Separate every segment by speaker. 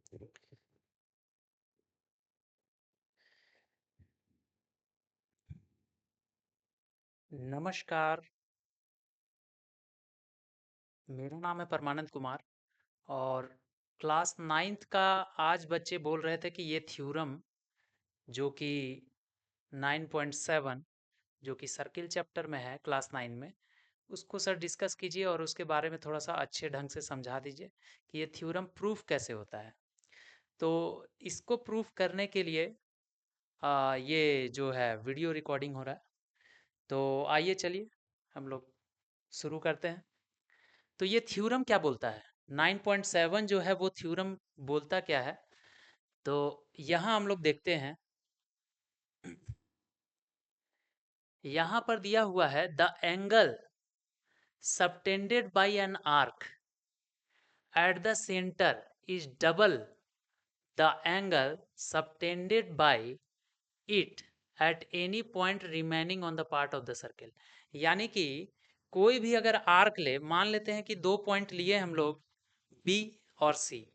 Speaker 1: नमस्कार, मेरा नाम है परमानंद कुमार और क्लास 9th का आज बच्चे बोल रहे थे कि ये थ्योरम जो कि 9.7 जो कि सर्किल चैप्टर में है क्लास 9 में, उसको सर डिस्कस कीजिए और उसके बारे में थोड़ा सा अच्छे ढंग से समझा दीजिए कि ये थ्योरम प्रूफ कैसे होता है। तो इसको प्रूफ करने के लिए ये जो है वीडियो रिकॉर्डिंग हो रहा है। तो आइए चलिए हम लोग शुरू करते हैं। तो ये थ्योरम क्या बोलता है? 9.7 जो है वो थ्योरम बोलता क्या है? तो यहाँ हम लोग देखते हैं, यहाँ पर दिया हुआ है the angle subtended bye an arc at the centre is double the angle subtended bye it at any point remaining on the part of the circle. यानी कि कोई भी अगर आर्क ले, मान लेते हैं कि दो पॉइंट लिए हम लोग बी और सी।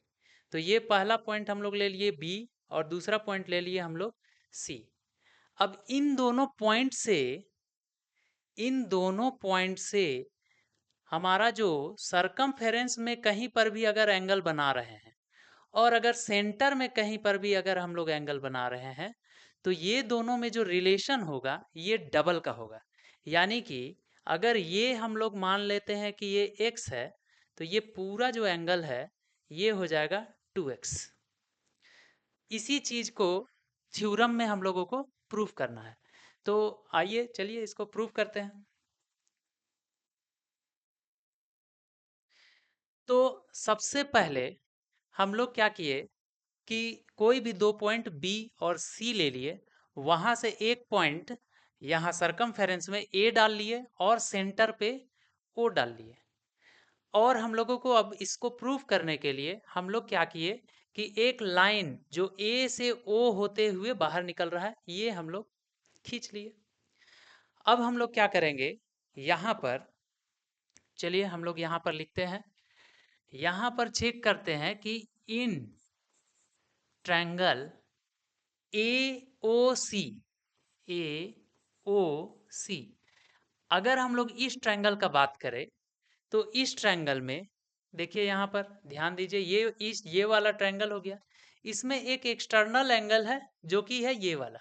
Speaker 1: तो ये पहला पॉइंट हम लोग ले लिए बी और दूसरा पॉइंट ले लिए हम लोग सी। अब इन दोनों पॉइंट से हमारा जो सरकमफेरेंस में कहीं पर भी अगर एंगल बना रहे हैं और अगर सेंटर में कहीं पर भी अगर हम लोग एंगल बना रहे हैं, तो ये दोनों में जो रिलेशन होगा ये डबल का होगा। यानी कि अगर ये हम लोग मान लेते हैं कि ये x है, तो ये पूरा जो एंगल है ये हो जाएगा 2x। इसी चीज को थ्योरम में हम लोगों को प्रूफ करना है। तो आइए चलिए इसको प्रूफ करते हैं। तो सबसे पहले हम लोग क्या किए कि कोई भी दो पॉइंट बी और सी ले लिए, वहां से एक पॉइंट यहाँ सरकमफेरेंस में ए डाल लिए और सेंटर पे ओ डाल लिए। और हम लोगों को अब इसको प्रूफ करने के लिए हम लोग क्या किए कि एक लाइन जो ए से ओ होते हुए बाहर निकल रहा है ये हम लोग खींच लिए। अब हम लोग क्या करेंगे, यहाँ पर चलिए हम लोग यहाँ पर लिखते हैं, यहाँ पर चेक करते हैं कि इन ट्रायंगल AOC, AOC, अगर हम लोग इस ट्रायंगल का बात करें तो इस ट्रायंगल में देखिए, यहाँ पर ध्यान दीजिए, ये वाला ट्रायंगल हो गया। इसमें एक एक्सटर्नल एंगल है जो कि है ये वाला।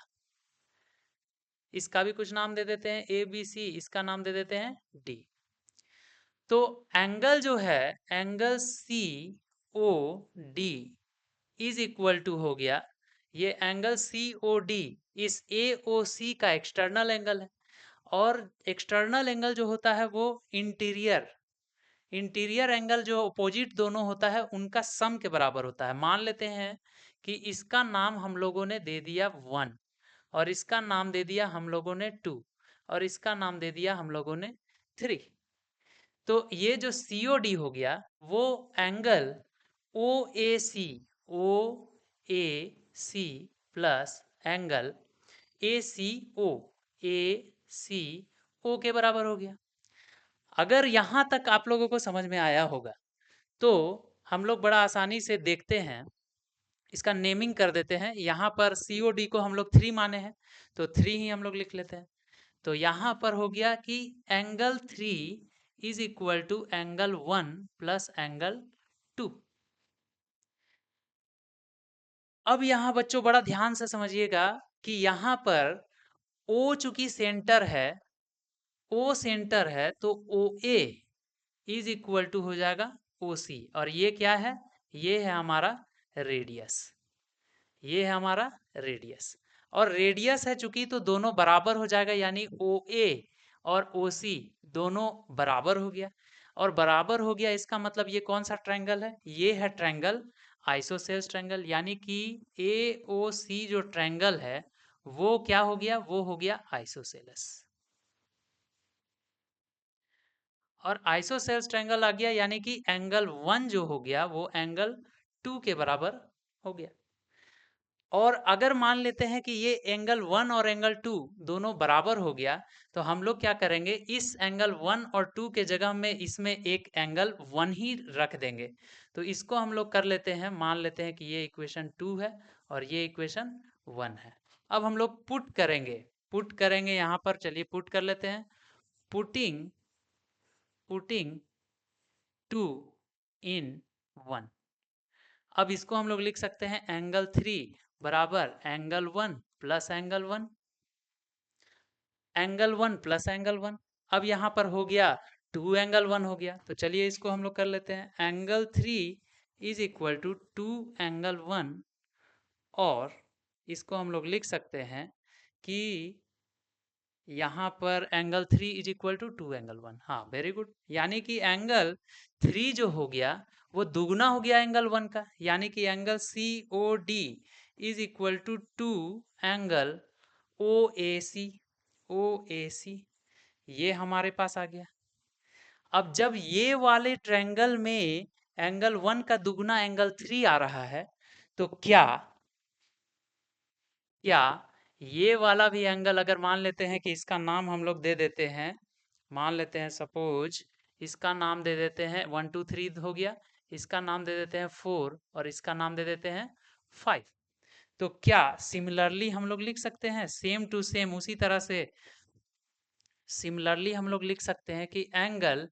Speaker 1: इसका भी कुछ नाम दे देते हैं ABC, इसका नाम दे देते हैं D। तो एंगल जो है, angle COD is equal to हो गया, ये एंगल COD इस AOC का एक्सटर्नल एंगल है। और एक्सटर्नल एंगल जो होता है वो इंटीरियर इंटीरियर एंगल जो अपोजिट दोनों होता है उनका सम के बराबर होता है। मान लेते हैं कि इसका नाम हम लोगों ने दे दिया 1 और इसका नाम दे दिया हम लोगों ने 2 और इसका नाम दे दिया हम लोगों ने 3। तो ये जो COD हो गया वो angle OAC, OAC plus angle ACO, ACO के बराबर हो गया। अगर यहाँ तक आप लोगों को समझ में आया होगा तो हम लोग बड़ा आसानी से देखते हैं, इसका नेमिंग कर देते हैं। यहाँ पर COD को हम लोग 3 माने हैं तो 3 ही हम लोग लिख लेते हैं। तो यहाँ पर हो गया कि angle 3 is equal to angle 1 plus angle 2। अब यहाँ बच्चों बड़ा ध्यान से समझिएगा कि यहाँ पर O चूंकि सेंटर है, O सेंटर है तो OA इज इक्वल टू हो जाएगा OC। और ये क्या है, ये है हमारा रेडियस, ये है हमारा रेडियस। और रेडियस है चूंकि तो दोनों बराबर हो जाएगा, यानी OA और OC दोनों बराबर हो गया। और बराबर हो गया इसका मतलब ये कौन सा ट्रायंगल है, ये है ट्रायंगल आइसोसेल्स ट्रायंगल। यानी कि AOC जो ट्रायंगल है वो क्या हो गया, वो हो गया आइसोसेलस। और आइसोसेल्स ट्रायंगल आ गया यानी कि एंगल 1 जो हो गया वो एंगल 2 के बराबर हो गया। और अगर मान लेते हैं कि ये एंगल 1 और एंगल 2 दोनों बराबर हो गया, तो हम लोग क्या करेंगे, इस एंगल 1 और 2 के जगह में इसमें एक एंगल 1 ही रख देंगे। तो इसको हम लोग कर लेते हैं, मान लेते हैं कि ये इक्वेशन 2 है और ये इक्वेशन 1 है। अब हम लोग पुट करेंगे यहाँ पर, चलिए पुट कर लेते हैं। पुटिंग 2 इन 1। अब इसको हम लोग लिख सकते हैं एंगल 3 बराबर angle 1 plus angle 1, angle 1 plus angle 1। अब यहाँ पर हो गया 2 एंगल 1 हो गया, तो चलिए इसको हम लोग कर लेते हैं। Angle 3 is equal to 2 angle 1, और इसको हम लोग लिख सकते हैं कि यहाँ पर angle 3 is equal to 2 angle 1। हाँ, वेरी गुड। यानी कि एंगल 3 जो हो गया वो दुगना हो गया एंगल 1 का, यानी कि angle C O D is equal to 2 angle O A C. O A C ये हमारे पास आ गया। अब जब ये वाले ट्रायंगल में एंगल 1 का दुगना एंगल 3 आ रहा है, तो क्या क्या ये वाला भी एंगल, अगर मान लेते हैं कि इसका नाम हम लोग दे देते हैं, मान लेते हैं सपोज इसका नाम दे देते हैं 1 2 3 हो गया, इसका नाम दे देते हैं 4 और इसका नाम दे देते हैं 5। तो क्या सिमिलरली हम लोग लिख सकते हैं, सेम टू सेम उसी तरह से सिमिलरली हम लोग लिख सकते हैं कि एंगल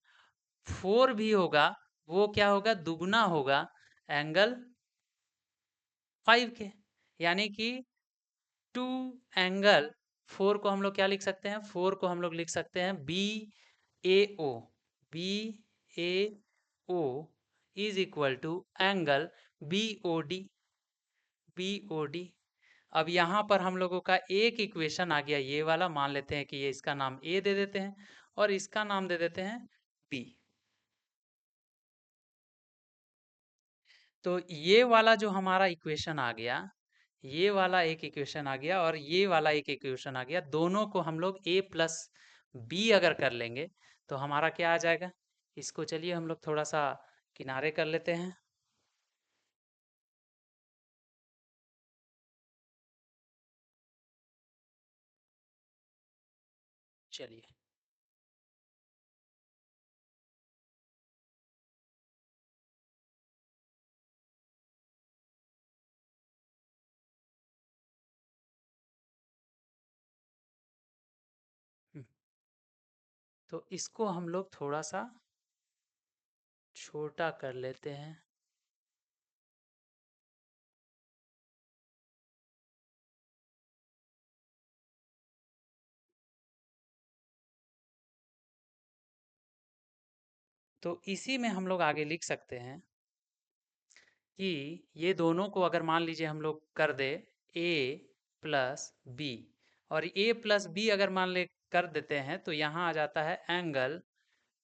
Speaker 1: 4 भी होगा, वो क्या होगा, दुगना होगा एंगल 5 के। यानी कि 2 एंगल 4 को हम लोग क्या लिख सकते हैं, 4 को हम लोग लिख सकते हैं B A O. B A O is equal to angle B O D. B O D. अब यहाँ पर हम लोगों का एक इक्वेशन आ गया, ये वाला मान लेते हैं कि ये इसका नाम ए दे देते हैं और इसका नाम दे देते हैं बी। तो ये वाला जो हमारा इक्वेशन आ गया, ये वाला एक इक्वेशन आ गया और ये वाला एक इक्वेशन आ गया, दोनों को हम लोग a प्लस बी अगर कर लेंगे तो हमारा क्या आ जाएगा। इसको चलिए हम लोग थोड़ा सा किनारे कर लेते हैं। चलिए, हम्म, तो इसको हम लोग थोड़ा सा छोटा कर लेते हैं। तो इसी में हम लोग आगे लिख सकते हैं कि ये दोनों को अगर मान लीजिए हम लोग कर दे a प्लस बी, और a प्लस बी अगर मान ले कर देते हैं तो यहाँ आ जाता है एंगल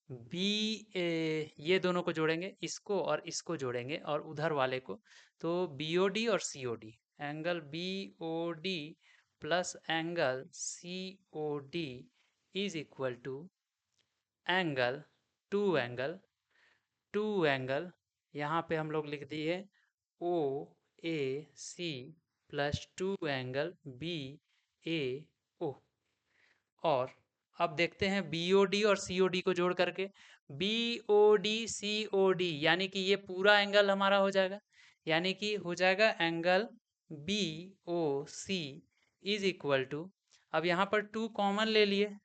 Speaker 1: बी ए। ये दोनों को जोड़ेंगे, इसको और इसको जोड़ेंगे और उधर वाले को, तो बी ओ डी और C O D, angle B O D plus angle C O D is equal to angle two angle यहाँ पे हम लोग लिख दिए O A C plus 2 angle B A O. और अब देखते हैं BOD और COD को जोड़ करके, BOD COD यानी कि ये पूरा एंगल हमारा हो जाएगा, यानी कि हो जाएगा angle BOC is equal to, अब यहाँ पर 2 कॉमन ले लिए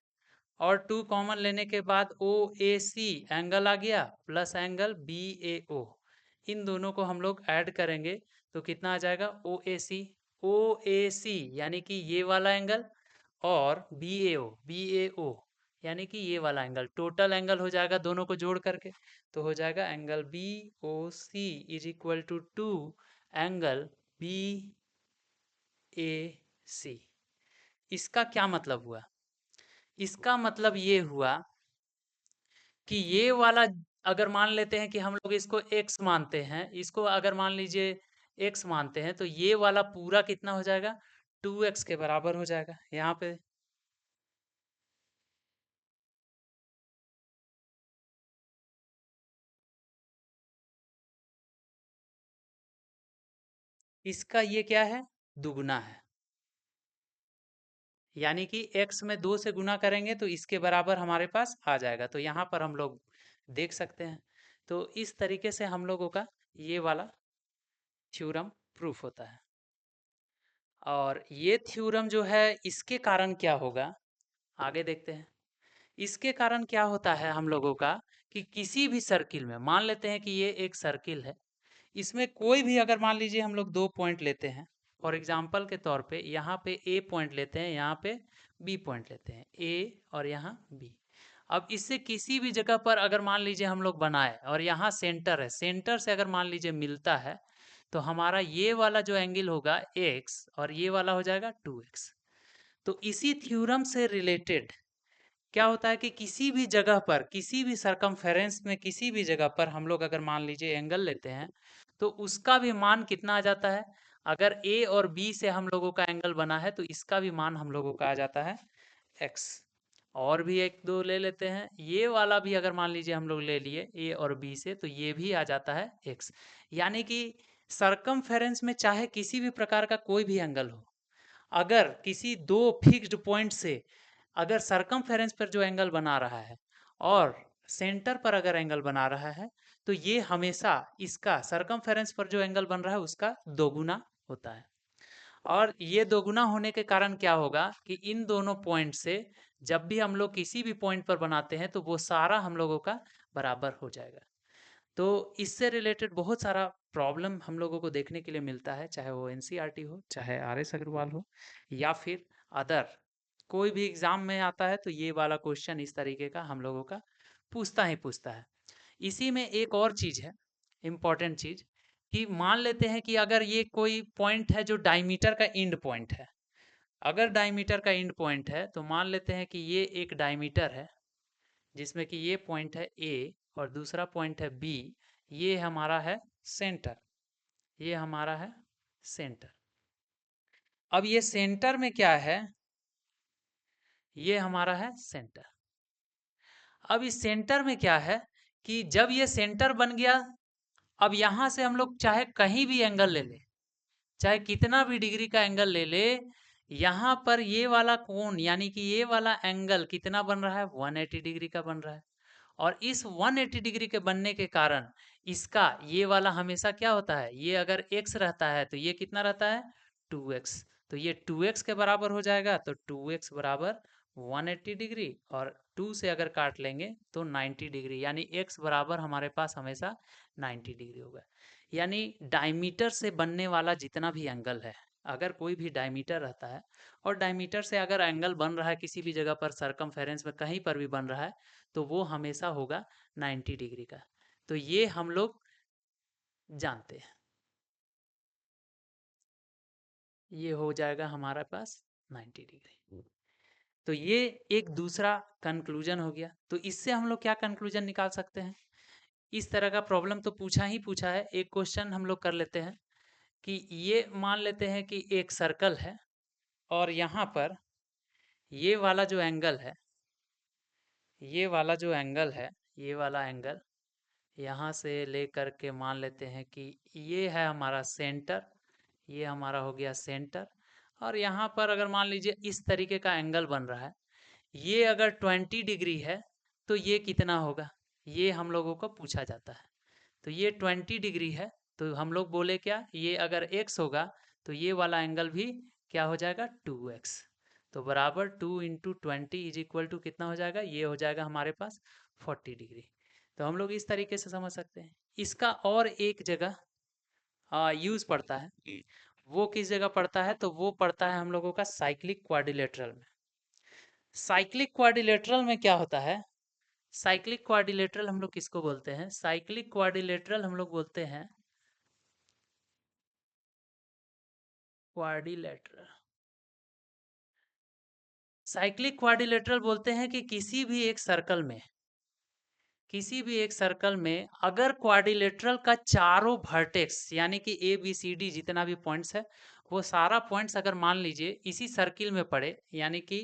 Speaker 1: और 2 कॉमन लेने के बाद OAC एंगल आ गया प्लस एंगल BAO, इन दोनों को हम लोग ऐड करेंगे तो कितना आ जाएगा OAC यानी कि ये वाला एंगल, और बी ए ओ यानी कि ये वाला एंगल, टोटल एंगल हो जाएगा दोनों को जोड़ करके, तो हो जाएगा angle BOC is equal to 2 angle BAC। इसका क्या मतलब हुआ, इसका मतलब ये हुआ कि ये वाला, अगर मान लेते हैं कि हम लोग इसको x मानते हैं, इसको अगर मान लीजिए x मानते हैं, तो ये वाला पूरा कितना हो जाएगा, 2x के बराबर हो जाएगा। यहाँ पे इसका ये क्या है, दुगुना है, यानी कि x में 2 से गुना करेंगे तो इसके बराबर हमारे पास आ जाएगा। तो यहाँ पर हम लोग देख सकते हैं। तो इस तरीके से हम लोगों का ये वाला थ्योरम प्रूफ होता है। और ये थ्योरम जो है इसके कारण क्या होगा आगे देखते हैं। इसके कारण क्या होता है हम लोगों का कि किसी भी सर्किल में मान लेते हैं कि ये एक सर्किल है, इसमें कोई भी अगर मान लीजिए हम लोग 2 पॉइंट लेते हैं, फॉर एग्जाम्पल के तौर पे यहाँ पे ए पॉइंट लेते हैं, यहाँ पे बी पॉइंट लेते हैं, ए और यहाँ बी। अब इससे किसी भी जगह पर अगर मान लीजिए हम लोग बनाए और यहाँ सेंटर है, सेंटर से अगर मान लीजिए मिलता है तो हमारा ये वाला जो एंगल होगा x और ये वाला हो जाएगा 2x। तो इसी थ्योरम से रिलेटेड क्या होता है कि किसी भी जगह पर, किसी भी सरकमफेरेंस में, किसी भी जगह पर हम लोग अगर मान लीजिए एंगल लेते हैं तो उसका भी मान कितना आ जाता है। अगर ए और बी से हम लोगों का एंगल बना है तो इसका भी मान हम लोगों का आ जाता है x। और भी एक दो ले लेते हैं, ये वाला भी अगर मान लीजिए हम लोग ले लिए ए और बी से तो ये भी आ जाता है x। यानी कि सरकमफेरेंस में चाहे किसी भी प्रकार का कोई भी एंगल हो, अगर किसी दो फिक्स्ड पॉइंट से अगर सरकमफेरेंस पर जो एंगल बना रहा है और सेंटर पर अगर एंगल बना रहा है तो ये हमेशा इसका सरकमफेरेंस पर जो एंगल बन रहा है उसका दोगुना होता है। और ये दोगुना होने के कारण क्या होगा कि इन दोनों पॉइंट से जब भी हम लोग किसी भी पॉइंट पर बनाते हैं तो वो सारा हम लोगों का बराबर हो जाएगा। तो इससे रिलेटेड बहुत सारा प्रॉब्लम हम लोगों को देखने के लिए मिलता है, चाहे वो एनसीईआरटी हो, चाहे आरएस अग्रवाल हो, या फिर अदर कोई भी एग्जाम में आता है तो ये वाला क्वेश्चन इस तरीके का हम लोगों का पूछता ही पूछता है। इसी में एक और चीज है, इम्पोर्टेंट चीज, कि मान लेते हैं कि अगर ये कोई पॉइंट है जो डायमीटर का एंड पॉइंट है, अगर डायमीटर का एंड पॉइंट है तो मान लेते हैं कि ये एक डायमीटर है जिसमें कि ये पॉइंट है ए और दूसरा पॉइंट है बी, ये हमारा है सेंटर, ये हमारा है सेंटर। अब ये सेंटर में क्या है, ये हमारा है सेंटर। अब इस सेंटर में क्या है कि जब ये सेंटर बन गया, अब यहां से हम लोग चाहे कहीं भी एंगल ले ले, चाहे कितना भी डिग्री का एंगल ले ले, यहाँ पर ये वाला कोण यानी कि ये वाला एंगल कितना बन रहा है, 180 डिग्री का बन रहा है। और इस 180 डिग्री के बनने के कारण इसका ये वाला हमेशा क्या होता है, ये अगर x रहता है तो ये कितना रहता है 2x। तो ये 2x के बराबर हो जाएगा, तो 2x बराबर 180 डिग्री और 2 से अगर काट लेंगे तो 90 डिग्री, यानी x बराबर हमारे पास हमेशा 90 डिग्री होगा। यानी डायमीटर से बनने वाला जितना भी एंगल है, अगर कोई भी डायमीटर रहता है और डायमीटर से अगर एंगल बन रहा है किसी भी जगह पर, सरकमफेरेंस में कहीं पर भी बन रहा है, तो वो हमेशा होगा 90 डिग्री का। तो ये हम लोग जानते हैं, ये हो जाएगा हमारे पास 90 डिग्री। तो ये एक दूसरा कंक्लूजन हो गया। तो इससे हम लोग क्या कंक्लूजन निकाल सकते हैं, इस तरह का प्रॉब्लम तो पूछा ही पूछा है। एक क्वेश्चन हम लोग कर लेते हैं कि ये मान लेते हैं कि एक सर्कल है और यहाँ पर ये वाला जो एंगल है, ये वाला जो एंगल है, ये वाला एंगल यहाँ से ले करके मान लेते हैं कि ये है हमारा सेंटर, ये हमारा हो गया सेंटर। और यहाँ पर अगर मान लीजिए इस तरीके का एंगल बन रहा है, ये अगर 20 डिग्री है तो ये कितना होगा, ये हम लोगों को पूछा जाता है। तो ये 20 डिग्री है तो हम लोग बोले क्या, ये अगर x होगा तो ये वाला एंगल भी क्या हो जाएगा 2x। तो बराबर 2 इंटू 20 इज इक्वल टू कितना हो जाएगा, ये हो जाएगा हमारे पास 40 डिग्री। तो हम लोग इस तरीके से समझ सकते हैं। इसका और एक जगह यूज पड़ता है, वो किस जगह पड़ता है, तो वो पड़ता है हम लोगों का साइक्लिक क्वाड्रिलेटरल में। साइक्लिक क्वाड्रिलेटरल में क्या होता है, साइक्लिक क्वाड्रिलेटरल हम लोग किसको बोलते हैं, साइक्लिक क्वाड्रिलेटरल हम लोग बोलते हैं क्वाड्रिलेटरल, साइक्लिक क्वाड्रिलेटरल बोलते हैं कि किसी भी एक सर्कल में, किसी भी एक सर्कल में अगर क्वाड्रिलेटरल का चारों वर्टेक्स यानी कि ए बी सी डी जितना भी पॉइंट्स है, वो सारा पॉइंट्स अगर मान लीजिए इसी सर्किल में पड़े, यानी कि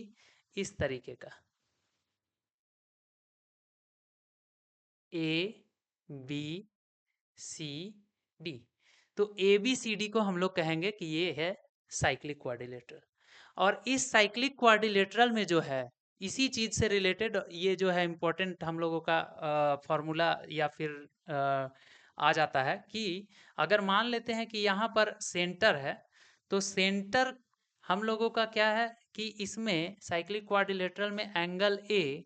Speaker 1: इस तरीके का ए बी सी डी, तो ए बी सी डी को हम लोग कहेंगे कि ये है साइक्लिक क्वाड्रिलेटरल। और इस साइक्लिक क्वाड्रिलेटरल में जो है, इसी चीज से रिलेटेड ये जो है इम्पोर्टेंट हम लोगों का फॉर्मूला या फिर आ जाता है कि अगर मान लेते हैं कि यहाँ पर सेंटर है, तो सेंटर हम लोगों का क्या है कि इसमें साइक्लिक क्वाड्रिलेटरल में angle A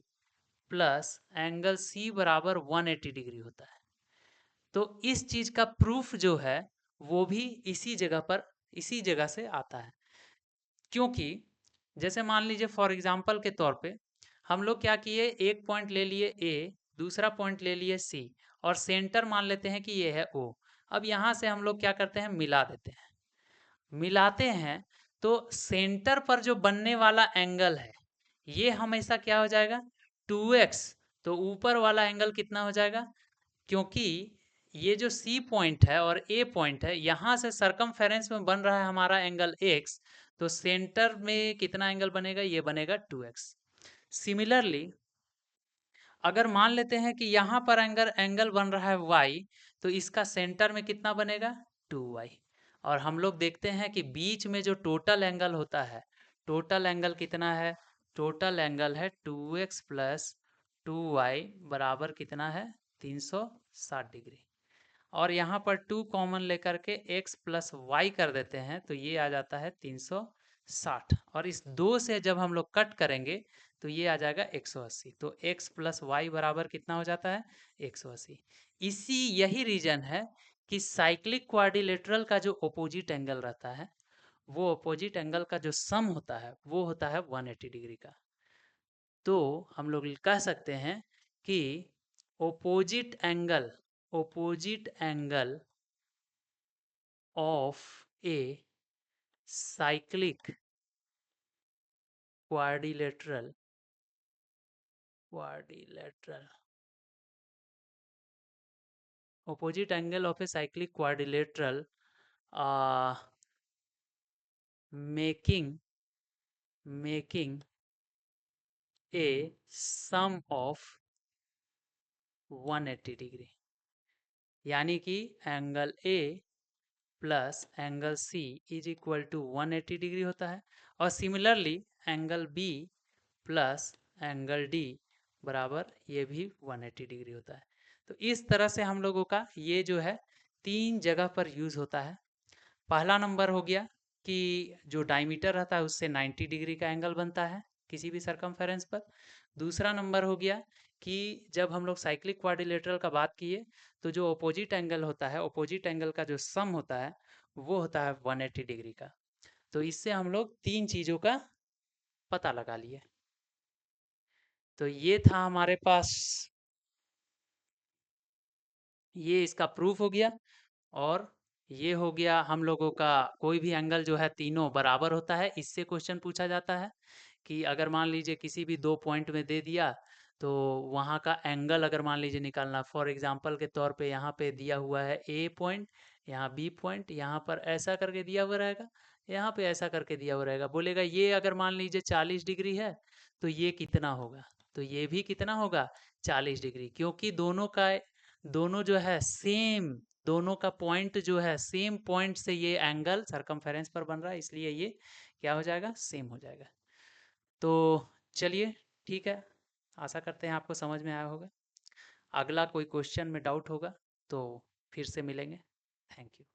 Speaker 1: plus angle C बराबर 180 डिग्री होता है। तो इस चीज का प्रूफ जो है वो भी इसी जगह से आता है। क्योंकि जैसे मान लीजिए फॉर एग्जांपल के तौर पे हम लोग क्या किए, एक पॉइंट ले लिए ए, दूसरा पॉइंट ले लिए सी, और सेंटर मान लेते हैं कि ये है ओ। अब यहाँ से हम लोग क्या करते हैं, मिला देते हैं। मिलाते हैं तो सेंटर पर जो बनने वाला एंगल है ये हमेशा क्या हो जाएगा, 2x। तो ऊपर वाला एंगल कितना हो जाएगा, क्योंकि ये जो सी पॉइंट है और ए पॉइंट है, यहाँ से सरकमफेरेंस में बन रहा है हमारा एंगल x, तो सेंटर में कितना एंगल बनेगा, ये बनेगा 2x। सिमिलरली अगर मान लेते हैं कि यहाँ पर एंगल बन रहा है y, तो इसका सेंटर में कितना बनेगा, 2y। और हम लोग देखते हैं कि बीच में जो टोटल एंगल होता है, टोटल एंगल कितना है, टोटल एंगल है 2x प्लस 2y बराबर कितना है, 360 डिग्री। और यहाँ पर 2 कॉमन लेकर के x प्लस वाई कर देते हैं तो ये आ जाता है 360। और इस 2 से जब हम लोग कट करेंगे तो ये आ जाएगा 180। तो x प्लस वाई बराबर कितना हो जाता है, 180। यही रीजन है कि साइक्लिक क्वाड्रिलेटरल का जो अपोजिट एंगल रहता है, वो अपोजिट एंगल का जो सम होता है वो होता है 180 डिग्री का। तो हम लोग कह सकते हैं कि opposite angle of a cyclic quadrilateral opposite angle of a cyclic quadrilateral uh, making a sum of 180 degree, यानी कि angle A plus angle C is equal to 180 degree होता है। और similarly angle B plus angle D बराबर ये भी 180 degree होता है। तो इस तरह से हम लोगों का ये जो है 3 जगह पर यूज होता है। पहला नंबर हो गया कि जो डायमीटर रहता है उससे 90 डिग्री का एंगल बनता है किसी भी सरकमफेरेंस पर। दूसरा नंबर हो गया कि जब हम लोग साइक्लिक क्वाड्रिलेटरल का बात किए तो जो अपोजिट एंगल होता है, अपोजिट एंगल का जो सम होता है वो होता है 180 डिग्री का। तो इससे हम लोग 3 चीज़ों का पता लगा लिए। तो ये था हमारे पास, ये इसका प्रूफ हो गया। और ये हो गया हम लोगों का, कोई भी एंगल जो है तीनों बराबर होता है, इससे क्वेश्चन पूछा जाता है कि अगर मान लीजिए किसी भी 2 पॉइंट में दे दिया तो वहाँ का एंगल अगर मान लीजिए निकालना, फॉर एग्जांपल के तौर पे यहाँ पे दिया हुआ है ए पॉइंट, यहाँ बी पॉइंट, यहाँ पर ऐसा करके दिया हुआ रहेगा, यहाँ पे ऐसा करके दिया हुआ रहेगा। बोलेगा ये अगर मान लीजिए 40 डिग्री है तो ये कितना होगा, तो ये भी कितना होगा, 40 डिग्री। क्योंकि दोनों जो है सेम, दोनों का पॉइंट जो है सेम पॉइंट से ये एंगल सरकमफेरेंस पर बन रहा है, इसलिए ये क्या हो जाएगा, सेम हो जाएगा। तो चलिए ठीक है, आशा करते हैं आपको समझ में आया होगा। अगला कोई क्वेश्चन में डाउट होगा तो फिर से मिलेंगे। Thank you.